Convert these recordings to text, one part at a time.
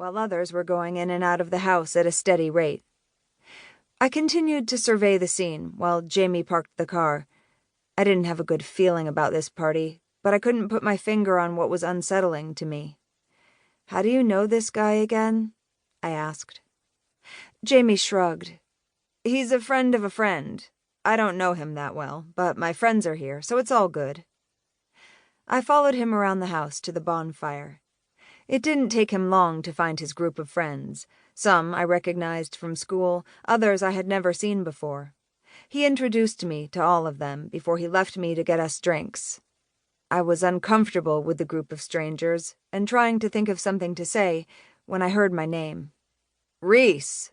while others were going in and out of the house at a steady rate. I continued to survey the scene while Jamie parked the car. I didn't have a good feeling about this party, but I couldn't put my finger on what was unsettling to me. "How do you know this guy again?" I asked. Jamie shrugged. "He's a friend of a friend. I don't know him that well, but my friends are here, so it's all good." I followed him around the house to the bonfire. It didn't take him long to find his group of friends. Some I recognized from school, others I had never seen before. He introduced me to all of them before he left me to get us drinks. I was uncomfortable with the group of strangers and trying to think of something to say when I heard my name. "Reese!"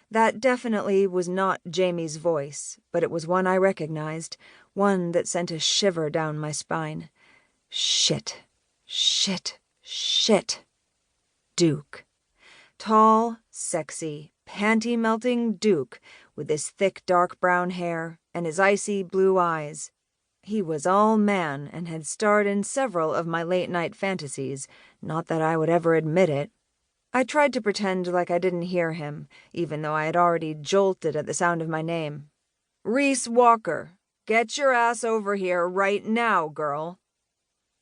That definitely was not Jamie's voice, but it was one I recognized, one that sent a shiver down my spine. Shit. Duke. Tall, sexy, panty-melting Duke with his thick dark brown hair and his icy blue eyes. He was all man and had starred in several of my late-night fantasies, not that I would ever admit it. I tried to pretend like I didn't hear him, even though I had already jolted at the sound of my name. "Reese Walker, get your ass over here right now, girl."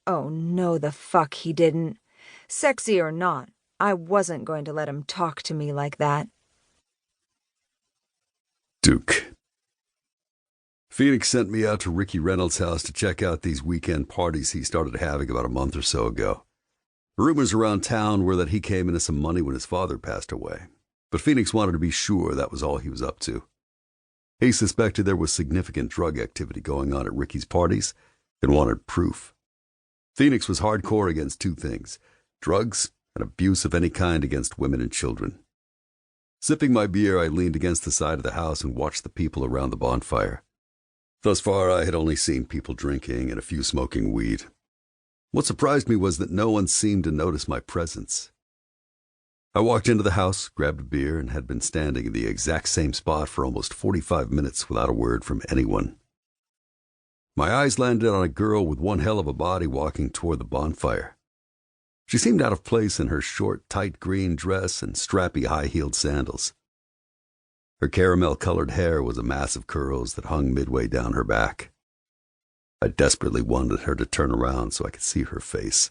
Oh, no the fuck he didn't. Sexy or not, I wasn't going to let him talk to me like that. Duke. Phoenix sent me out to Ricky Reynolds' house to check out these weekend parties he started having about a month or so ago. Rumors around town were that he came into some money when his father passed away, but Phoenix wanted to be sure that was all he was up to. He suspected there was significant drug activity going on at Ricky's parties and wanted proof. Phoenix was hardcore against two things: drugs and abuse of any kind against women and children. Sipping my beer, I leaned against the side of the house and watched the people around the bonfire. Thus far, I had only seen people drinking and a few smoking weed. What surprised me was that no one seemed to notice my presence. I walked into the house, grabbed a beer, and had been standing in the exact same spot for almost 45 minutes without a word from anyone. My eyes landed on a girl with one hell of a body walking toward the bonfire. She seemed out of place in her short, tight green dress and strappy high-heeled sandals. Her caramel-colored hair was a mass of curls that hung midway down her back. I desperately wanted her to turn around so I could see her face.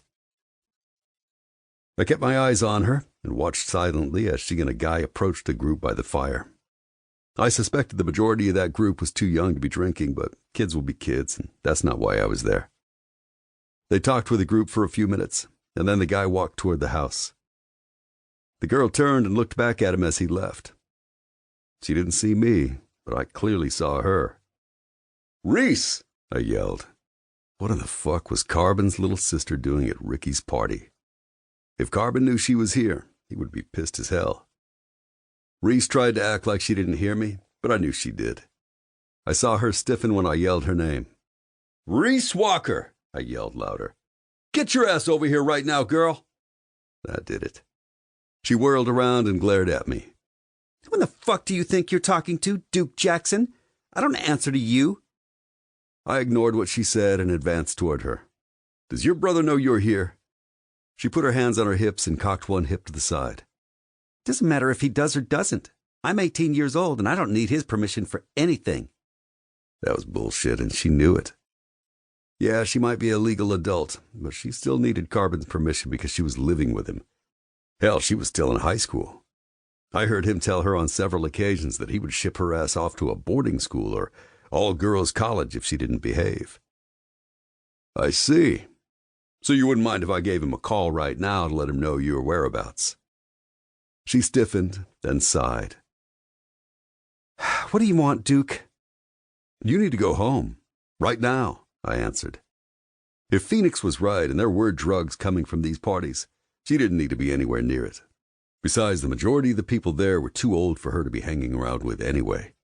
I kept my eyes on her and watched silently as she and a guy approached the group by the fire. I suspected the majority of that group was too young to be drinking, but kids will be kids, and that's not why I was there. They talked with the group for a few minutes, and then the guy walked toward the house. The girl turned and looked back at him as he left. She didn't see me, but I clearly saw her. "Reese!" I yelled. What in the fuck was Carbon's little sister doing at Ricky's party? If Carbon knew she was here, he would be pissed as hell. Reese tried to act like she didn't hear me, but I knew she did. I saw her stiffen when I yelled her name. "Reese Walker!" I yelled louder. "Get your ass over here right now, girl!" That did it. She whirled around and glared at me. "Who the fuck do you think you're talking to, Duke Jackson? I don't answer to you." I ignored what she said and advanced toward her. "Does your brother know you're here?" She put her hands on her hips and cocked one hip to the side. "Doesn't matter if he does or doesn't. I'm 18 years old and I don't need his permission for anything." That was bullshit, and she knew it. Yeah, she might be a legal adult, but she still needed Carbon's permission because she was living with him. Hell, she was still in high school. I heard him tell her on several occasions that he would ship her ass off to a boarding school or all-girls college if she didn't behave. "I see. So you wouldn't mind if I gave him a call right now to let him know your whereabouts?" She stiffened, then sighed. "What do you want, Duke?" "You need to go home. Right now," I answered. If Phoenix was right and there were drugs coming from these parties, she didn't need to be anywhere near it. Besides, the majority of the people there were too old for her to be hanging around with anyway.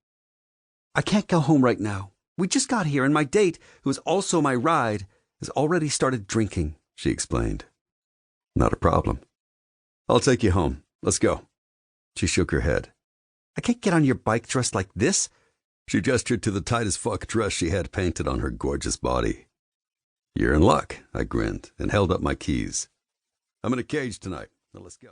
"I can't go home right now. We just got here and my date, who is also my ride, has already started drinking," she explained. "Not a problem. I'll take you home. Let's go." She shook her head. "I can't get on your bike dressed like this." She gestured to the tight-as-fuck dress she had painted on her gorgeous body. "You're in luck," I grinned and held up my keys. "I'm in a cage tonight. Now let's go."